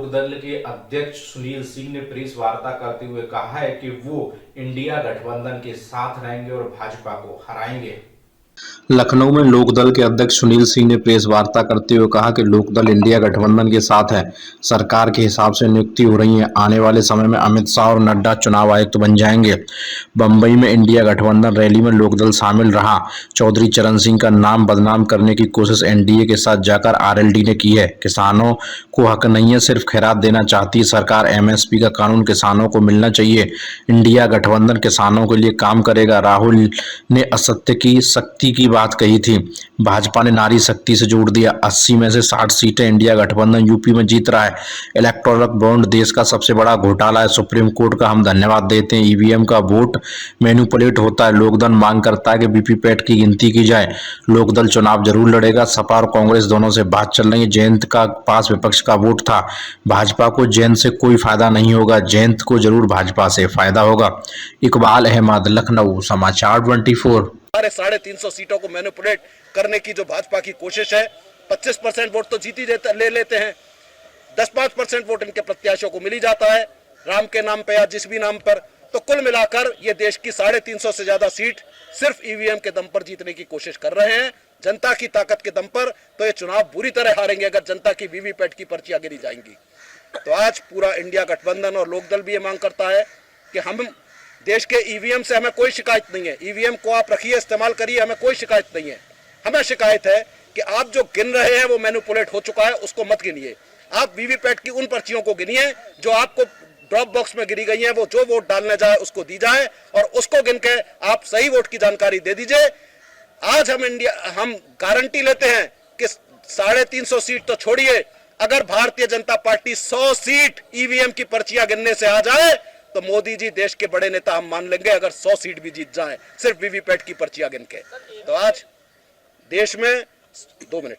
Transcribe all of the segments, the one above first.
दल के अध्यक्ष सुनील सिंह ने प्रेस वार्ता करते हुए कहा है कि वो इंडिया गठबंधन के साथ रहेंगे और भाजपा को हराएंगे। लखनऊ में लोकदल के अध्यक्ष सुनील सिंह ने प्रेस वार्ता करते हुए कहा कि लोकदल इंडिया गठबंधन के साथ है। सरकार के हिसाब से नियुक्ति हो रही है। आने वाले समय में अमित शाह और नड्डा चुनाव आयुक्त बन जाएंगे। बम्बई में इंडिया गठबंधन रैली में लोकदल शामिल रहा। चौधरी चरण सिंह का नाम बदनाम करने की कोशिश एनडीए के साथ जाकर आरएलडी ने की है। किसानों को हक नहीं है, सिर्फ खैरात देना चाहती है सरकार। एमएसपी का कानून किसानों को मिलना चाहिए। इंडिया गठबंधन किसानों के लिए काम करेगा। राहुल ने असत्य की शक्ति की बात कही थी। भाजपा ने नारी शक्ति से जोड़ दिया। 80 में से 60 सीटें इंडिया गठबंधन यूपी में जीत रहा है। इलेक्टोरल बॉन्ड देश का सबसे बड़ा घोटाला है। सुप्रीम कोर्ट का हम धन्यवाद देते हैं। ईवीएम का वोट मैनिपुलेट होता है। लोकदल मांग करता है कि वीवीपैट की गिनती की जाए। लोकदल चुनाव जरूर लड़ेगा। सपा और कांग्रेस दोनों से बात चल रही है। जयंत का पास विपक्ष का वोट था। भाजपा को जयंत से कोई फायदा नहीं होगा। जयंत को जरूर भाजपा से फायदा होगा। इकबाल अहमद, लखनऊ, समाचार 24। 350 सीटों को मैनिपुलेट करने की जो भाजपा की कोशिश है, 25% वोट तो जीत ही ले लेते हैं। 10-5% वोट इनके प्रत्याशियों को मिल ही जाता है, राम के नाम पे या जिस भी नाम पर। तो कुल मिलाकर ये देश की 350 से ज्यादा सीट सिर्फ ईवीएम के दम पर जीतने की कोशिश कर रहे हैं। जनता की ताकत के दम पर तो ये चुनाव बुरी तरह हारेंगे अगर जनता की वीवीपैट की पर्चियां गिनी जाएंगी। तो आज पूरा इंडिया गठबंधन और लोकदल भी ये मांग करता है कि हम देश के ईवीएम से हमें कोई शिकायत नहीं है। ईवीएम को आप रखिए, इस्तेमाल करिए, हमें कोई शिकायत नहीं है। हमें शिकायत है कि आप जो गिन रहे हैं वो मैनिपुलेट हो चुका है, उसको मत गिनिए। आप वीवीपैट की उन पर्चियों को गिनिए जो आपको ड्रॉप बॉक्स में गिरी गई है। वो जो वोट डालने जाए उसको दी जाए और उसको गिन के आप सही वोट की जानकारी दे दीजिए। आज हम गारंटी लेते हैं कि 350 सीट तो छोड़िए, अगर Bharatiya Janata party 100 seat EVM की पर्चियां गिनने से आ जाए तो मोदी जी देश के बड़े नेता हम मान लेंगे, अगर 100 सीट भी जीत जाए सिर्फ वीवीपैट की पर्चियां गिन के। तो आज देश में 2 मिनट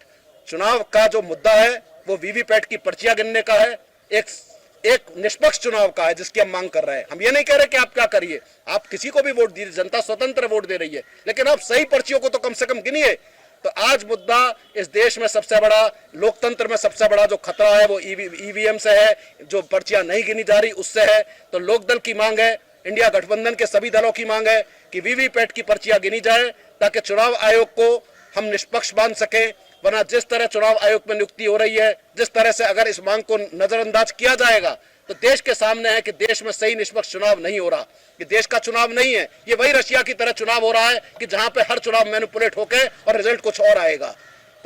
चुनाव का जो मुद्दा है वो वीवीपैट की पर्चियां गिनने का है, एक निष्पक्ष चुनाव का है जिसकी हम मांग कर रहे हैं। हम ये नहीं कह रहे कि आप क्या करिए, आप किसी को भी वोट दीजिए, जनता स्वतंत्र वोट दे रही है, लेकिन आप सही पर्चियों को तो कम से कम गिनिए। तो आज मुद्दा इस देश में सबसे बड़ा, लोकतंत्र में सबसे बड़ा जो खतरा है वो ईवीएम से है, जो पर्चियां नहीं गिनी जा रही उससे है। तो लोकदल की मांग है, इंडिया गठबंधन के सभी दलों की मांग है कि वीवीपैट की पर्चियां गिनी जाए ताकि चुनाव आयोग को हम निष्पक्ष मान सकें। वरना जिस तरह चुनाव आयोग में नियुक्ति हो रही है, जिस तरह से अगर इस मांग को नजरअंदाज किया जाएगा तो देश के सामने है कि देश में सही निष्पक्ष चुनाव नहीं हो रहा। ये देश का चुनाव नहीं है, ये वही रशिया की तरह चुनाव हो रहा है कि जहां पे हर चुनाव मैनिपुलेट होके और रिजल्ट कुछ और आएगा।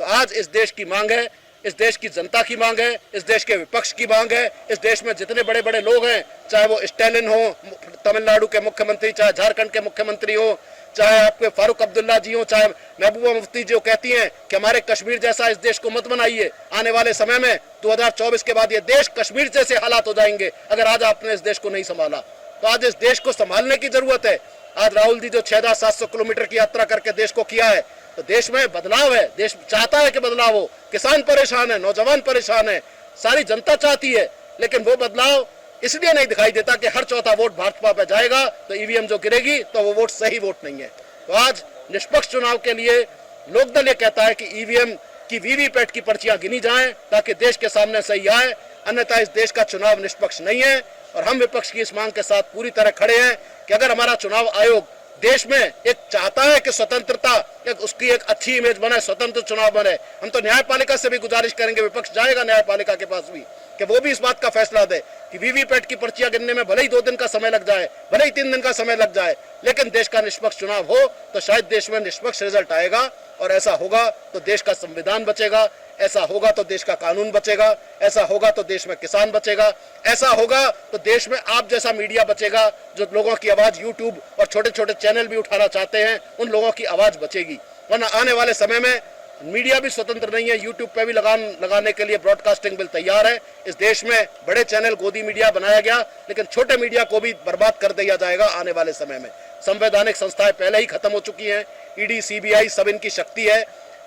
तो आज इस देश की मांग है, इस देश की जनता की मांग है, इस देश के विपक्ष की मांग है। इस देश में जितने बड़े बड़े लोग हैं, चाहे वो स्टैलिन हो तमिलनाडु के मुख्यमंत्री, चाहे झारखंड के मुख्यमंत्री हो, चाहे आपके फारूक अब्दुल्ला जी हो, चाहे महबूबा मुफ्ती जो कहती हैं कि हमारे कश्मीर जैसा इस देश को मत बनाइए। आने वाले समय में 2024 के बाद ये देश कश्मीर जैसे हालात हो जाएंगे अगर आज आपने इस देश को नहीं संभाला। तो आज इस देश को संभालने की जरूरत है। आज राहुल जी जो 6,700 किलोमीटर की यात्रा करके देश को किया है, तो देश में बदलाव है, देश चाहता है कि बदलाव हो। किसान परेशान है, नौजवान परेशान है, सारी जनता चाहती है, लेकिन वो बदलाव इसलिए नहीं दिखाई देता कि हर चौथा वोट भाजपा पे जाएगा तो ईवीएम जो गिरेगी तो वो वोट सही वोट नहीं है। तो आज निष्पक्ष चुनाव के लिए लोकदल ये कहता है कि ईवीएम की वीवीपैट की पर्चियां गिनी जाएं ताकि देश के सामने सही आए, अन्यथा इस देश का चुनाव निष्पक्ष नहीं है। और हम विपक्ष की इस मांग के साथ पूरी तरह खड़े हैं कि अगर हमारा चुनाव आयोग देश में एक चाहता है कि स्वतंत्रता, उसकी एक अच्छी इमेज बने, स्वतंत्र चुनाव बने, हम तो न्यायपालिका से भी गुजारिश करेंगे, विपक्ष जाएगा न्यायपालिका के पास भी कि वो भी इस बात का फैसला दे कि वीवीपैट की पर्चियां गिनने में भले ही 2 दिन का समय लग जाए, भले ही 3 दिन का समय लग जाए, लेकिन देश का निष्पक्ष चुनाव हो तो शायद देश में निष्पक्ष रिजल्ट आएगा। और ऐसा होगा तो देश का संविधान बचेगा, ऐसा होगा तो देश का कानून बचेगा, ऐसा होगा तो देश में किसान बचेगा, ऐसा होगा तो देश में आप जैसा मीडिया बचेगा जो लोगों की आवाज यूट्यूब और छोटे छोटे चैनल भी उठाना चाहते हैं, उन लोगों की आवाज बचेगी। वरना आने वाले समय में मीडिया भी स्वतंत्र नहीं है। यूट्यूब पे भी लगाने के लिए ब्रॉडकास्टिंग बिल तैयार है। इस देश में बड़े चैनल गोदी मीडिया बनाया गया, लेकिन छोटे मीडिया को भी बर्बाद कर दिया जाएगा आने वाले समय में। संवैधानिक संस्थाएं पहले ही खत्म हो चुकी हैं, ईडी, सीबीआई सब इनकी शक्ति है।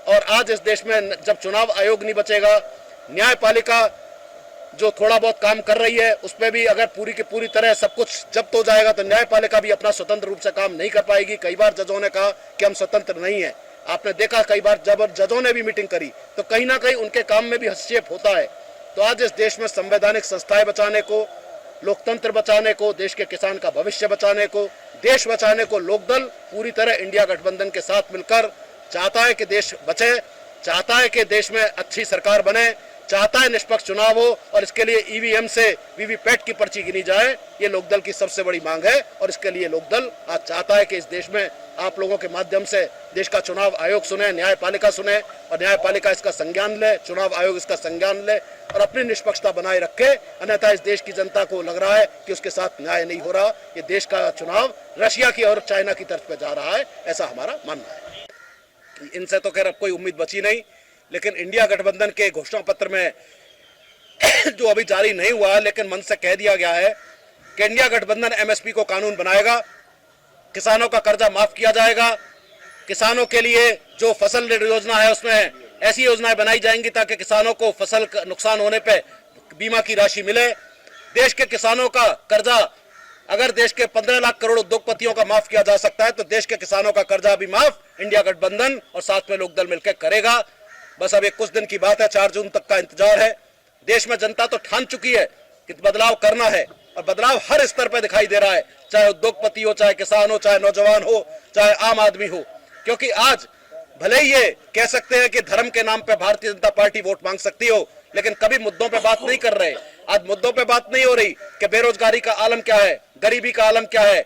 और आज इस देश में जब चुनाव आयोग नहीं बचेगा, न्यायपालिका जो थोड़ा बहुत काम कर रही है उस पर भी अगर पूरी की पूरी तरह सब कुछ जब्त हो जाएगा तो न्यायपालिका भी अपना स्वतंत्र रूप से काम नहीं कर पाएगी। कई बार जजों ने कहा कि हम स्वतंत्र नहीं है, आपने देखा कई बार जब जजों ने भी मीटिंग करी तो कहीं ना कहीं उनके काम में भी हस्तक्षेप होता है। तो आज इस देश में संवैधानिक संस्थाएं बचाने को, लोकतंत्र बचाने को, देश के किसान का भविष्य बचाने को, देश बचाने को लोकदल पूरी तरह इंडिया गठबंधन के साथ मिलकर चाहता है कि देश बचे, चाहता है कि देश में अच्छी सरकार बने, चाहता है निष्पक्ष चुनाव हो और इसके लिए ईवीएम से वीवीपैट की पर्ची गिनी जाए। ये लोकदल की सबसे बड़ी मांग है और इसके लिए लोकदल आज चाहता है कि इस देश में आप लोगों के माध्यम से देश का चुनाव आयोग सुने, न्यायपालिका सुने और न्यायपालिका इसका संज्ञान ले, चुनाव आयोग इसका संज्ञान ले और अपनी निष्पक्षता बनाए रखे। अन्यथा इस देश की जनता को लग रहा है कि उसके साथ न्याय नहीं हो रहा। ये देश का चुनाव रशिया की और चाइना की तरफ पे जा रहा है, ऐसा हमारा मानना है। इनसे तो खैर अब कोई उम्मीद बची नहीं, लेकिन इंडिया गठबंधन के घोषणा पत्र में जो अभी जारी नहीं हुआ है, लेकिन मन से कह दिया गया है कि इंडिया गठबंधन एमएसपी को कानून बनाएगा, किसानों का कर्जा माफ किया जाएगा, किसानों के लिए जो फसल योजना है उसमें ऐसी योजनाएं बनाई जाएंगी ताकि किसानों को फसल का नुकसान होने पे बीमा की राशि मिले। देश के किसानों का कर्जा अगर देश के 15 लाख करोड़ उद्योगपतियों का माफ किया जा सकता है तो देश के किसानों का कर्जा भी माफ इंडिया गठबंधन और साथ में लोकदल मिलकर करेगा। बस अब एक कुछ दिन की बात है, 4 जून तक का इंतजार है। देश में जनता तो ठान चुकी है कि बदलाव करना है और बदलाव हर स्तर पर दिखाई दे रहा है, चाहे उद्योगपति हो, चाहे किसान हो, चाहे नौजवान हो, चाहे आम आदमी हो। क्योंकि आज भले ही ये कह सकते हैं कि धर्म के नाम पे भारतीय जनता पार्टी वोट मांग सकती हो, लेकिन कभी मुद्दों पे बात नहीं कर रहे। आज मुद्दों पे बात नहीं हो रही कि बेरोजगारी का आलम क्या है, गरीबी का आलम क्या है,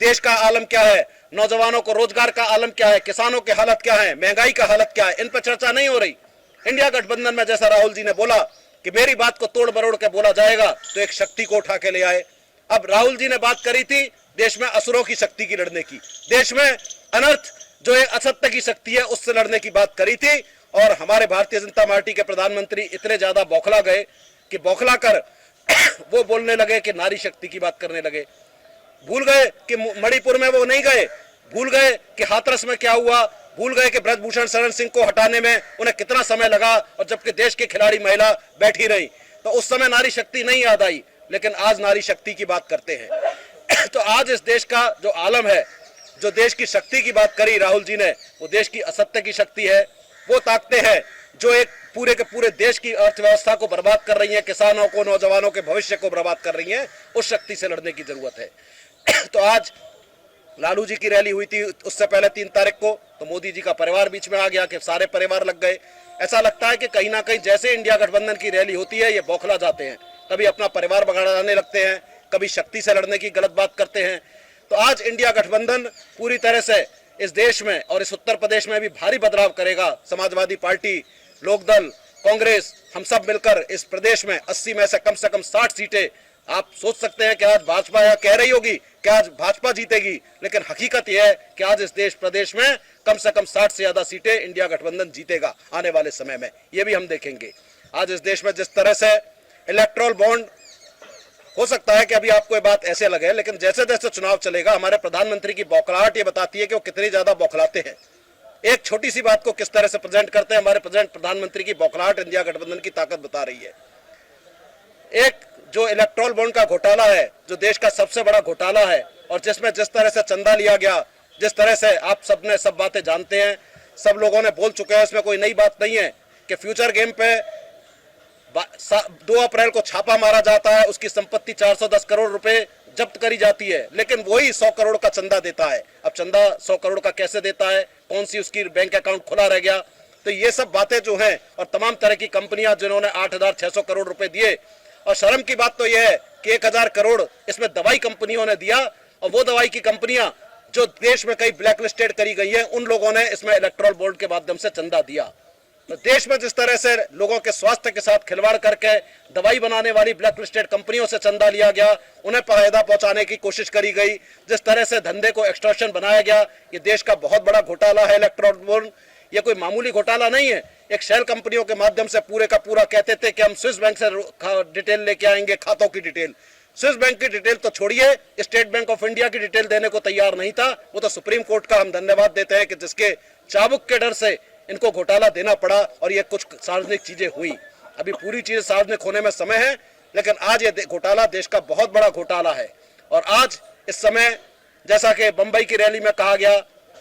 देश का आलम क्या है, नौजवानों को रोजगार का आलम क्या है, किसानों की हालत क्या है, महंगाई का हालत क्या है, इन पर चर्चा नहीं हो रही। इंडिया गठबंधन में जैसा राहुल जी ने बोला कि मेरी बात को तोड़ मरोड़ के बोला जाएगा, तो एक शक्ति को उठा के ले आए। अब राहुल जी ने बात करी थी देश में असुरों की शक्ति की लड़ने की, देश में अनर्थ जो एक असत्य की शक्ति है उससे लड़ने की बात करी थी। और हमारे भारतीय जनता पार्टी के प्रधानमंत्री इतने ज्यादा बौखला गए कि बौखला कर वो बोलने लगे कि नारी शक्ति की बात करने लगे। भूल गए कि मणिपुर में वो नहीं गए, भूल गए कि हाथरस में क्या हुआ, भूल गए कि ब्रजभूषण शरण सिंह को हटाने में उन्हें कितना समय लगा और जबकि देश की खिलाड़ी महिला बैठी रही तो उस समय नारी शक्ति नहीं याद आई, लेकिन आज नारी शक्ति की बात करते हैं। तो आज इस देश का जो आलम है, जो देश की शक्ति की बात करी राहुल जी ने, वो देश की असत्य की शक्ति है। वो ताकतें हैं जो एक पूरे के पूरे देश की अर्थव्यवस्था को बर्बाद कर रही है, किसानों को, नौजवानों के भविष्य को बर्बाद कर रही है। उस शक्ति से लड़ने की जरूरत है। तो आज लालू जी की रैली हुई थी, उससे पहले 3 तारीख को, तो मोदी जी का परिवार बीच में आ गया कि सारे परिवार लग गए। ऐसा लगता है कि कहीं ना कहीं जैसे इंडिया गठबंधन की रैली होती है ये बौखला जाते हैं, कभी अपना परिवार बगाड़ने लगते हैं, कभी शक्ति से लड़ने की गलत बात करते हैं। तो आज इंडिया गठबंधन पूरी तरह से इस देश में और इस उत्तर प्रदेश में भी भारी बदलाव करेगा। समाजवादी पार्टी, लोकदल, कांग्रेस, हम सब मिलकर इस प्रदेश में 80 में से कम 60 सीटें। आप सोच सकते हैं कि आज भाजपा यह कह रही होगी कि आज भाजपा जीतेगी, लेकिन हकीकत यह है कि आज इस प्रदेश में कम से कम 60 से ज्यादा सीटें इंडिया गठबंधन जीतेगा आने वाले समय में। ये भी हम देखेंगे। आज इस देश में जिस तरह से इलेक्टोरल बॉन्ड, हो सकता है कि अभी आपको ये बात ऐसे लगे, लेकिन जैसे जैसे चुनाव चलेगा हमारे प्रधानमंत्री की बौखलाहट ये बताती है कि वो कितनी ज्यादा बौखलाते हैं। एक छोटी सी बात को किस तरह से प्रेजेंट करते हैं, हमारे प्रधानमंत्री की बौखलाहट इंडिया गठबंधन की ताकत बता रही है। एक जो इलेक्टोरल बॉन्ड का घोटाला है, जो देश का सबसे बड़ा घोटाला है और जिसमें जिस तरह से चंदा लिया गया, जिस तरह से आप सबने सब बातें जानते हैं, सब लोगों ने बोल चुके हैं, इसमें कोई नई बात नहीं है कि फ्यूचर गेम पे 2 अप्रैल को छापा मारा जाता है, उसकी संपत्ति 410 करोड़ रुपए जब्त करी जाती है, लेकिन वही 100 करोड़ का चंदा देता है। अब चंदा 100 करोड़ का कैसे देता है, कौन सी उसकी बैंक अकाउंट खुला रह गया, तो ये सब बातें जो हैं, और तमाम तरह की कंपनियां जिन्होंने 8,600 करोड़ रुपए दिए। और शर्म की बात तो यह है कि 1,000 करोड़ इसमें दवाई कंपनियों ने दिया, और वो दवाई की कंपनियां जो देश में कई ब्लैक लिस्टेड करी गई है, उन लोगों ने इसमें इलेक्टोरल बॉन्ड के माध्यम से चंदा दिया। तो देश में जिस तरह से लोगों के स्वास्थ्य के साथ खिलवाड़ करके दवाई बनाने वाली ब्लैक लिस्टेड कंपनियों से चंदा लिया गया, उन्हें फायदा पहुंचाने की कोशिश करी गई, जिस तरह से धंधे को एक्सटॉर्शन बनाया गया, ये देश का बहुत बड़ा घोटाला है इलेक्टोरल बॉन्ड। ये कोई मामूली घोटाला नहीं है। एक शेल कंपनियों के माध्यम से पूरे का पूरा कहते थे कि हम स्विस बैंक से डिटेल लेके आएंगे, खातों की डिटेल। स्विस बैंक की डिटेल तो छोड़िए, स्टेट बैंक ऑफ इंडिया की डिटेल देने को तैयार नहीं था। वो तो सुप्रीम कोर्ट का हम धन्यवाद देते हैं कि जिसके चाबुक के डर से इनको घोटाला देना पड़ा और ये कुछ सार्वजनिक चीजें हुई। अभी पूरी चीजें सार्वजनिक होने में समय है, लेकिन आज ये घोटाला देश का बहुत बड़ा घोटाला है। और आज इस समय जैसा कि बंबई की रैली में कहा गया,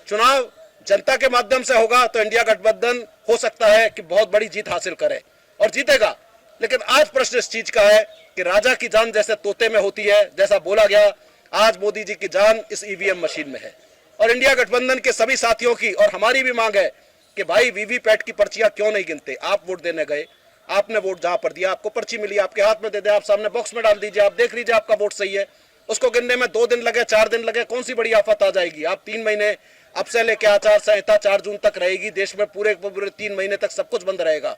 चुनाव जनता के माध्यम से होगा तो इंडिया गठबंधन हो सकता है कि बहुत बड़ी जीत हासिल करे और जीतेगा। लेकिन आज प्रश्न इस चीज का है कि राजा की जान जैसे तोते में होती है, जैसा बोला गया, आज मोदी जी की जान इस ईवीएम मशीन में है। और इंडिया गठबंधन के सभी साथियों की और हमारी भी मांग है कि भाई वीवीपैट की पर्चियां क्यों नहीं गिनते। आप वोट देने गए, आपने वोट जहां पर दिया, आपको पर्ची मिली, आपके हाथ में दे दे, आप सामने बॉक्स में डाल दीजिए, आप देख लीजिए आपका वोट सही है। उसको गिनने में 2 दिन लगे, 4 दिन लगे, कौन सी बड़ी आफत आ जाएगी। आप 3 महीने अब से लेकर आचार संहिता 4 जून तक रहेगी, देश में पूरे 3 महीने तक सब कुछ बंद रहेगा।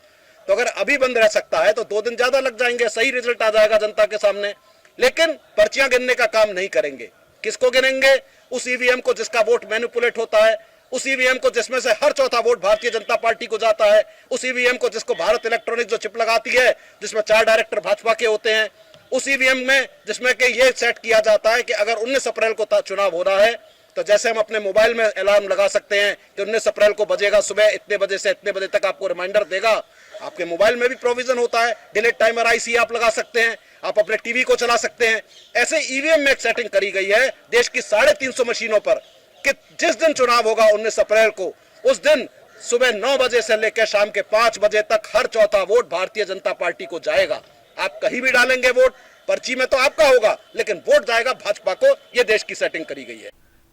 तो अगर अभी बंद रह सकता है तो 2 दिन ज्यादा लग जाएंगे, सही रिजल्ट आ जाएगा जनता के सामने। लेकिन पर्चियां गिनने का काम नहीं करेंगे। किसको गिनेंगे? उस ईवीएम को जिसका वोट मैनिपुलेट होता है, उस ईवीएम को जिसमें से हर चौथा वोट भारतीय जनता पार्टी को जाता है, उस ईवीएम को जिसको भारत इलेक्ट्रॉनिक जो चिप लगाती है जिसमें 4 डायरेक्टर भाजपा के होते हैं, उस ईवीएम में जिसमें कि ये सेट किया जाता है कि अगर 19 अप्रैल को चुनाव हो रहा है तो जैसे हम अपने मोबाइल में अलार्म लगा सकते हैं कि 19 अप्रैल को बजेगा, सुबह इतने बजे से इतने बजे तक आपको रिमाइंडर देगा। आपके मोबाइल में भी प्रोविजन होता है, डिलीट टाइमर आईसी आप लगा सकते हैं, आप अपने टीवी को चला सकते हैं। ऐसे ईवीएम में एक सेटिंग करी गई है देश की 350 मशीनों पर कि जिस दिन चुनाव होगा 19 अप्रैल को, उस दिन सुबह 9 बजे से लेकर शाम के 5 बजे तक हर चौथा वोट भारतीय जनता पार्टी को जाएगा। आप कहीं भी डालेंगे वोट, पर्ची में तो आपका होगा लेकिन वोट जाएगा भाजपा को। यह देश की सेटिंग करी गई है।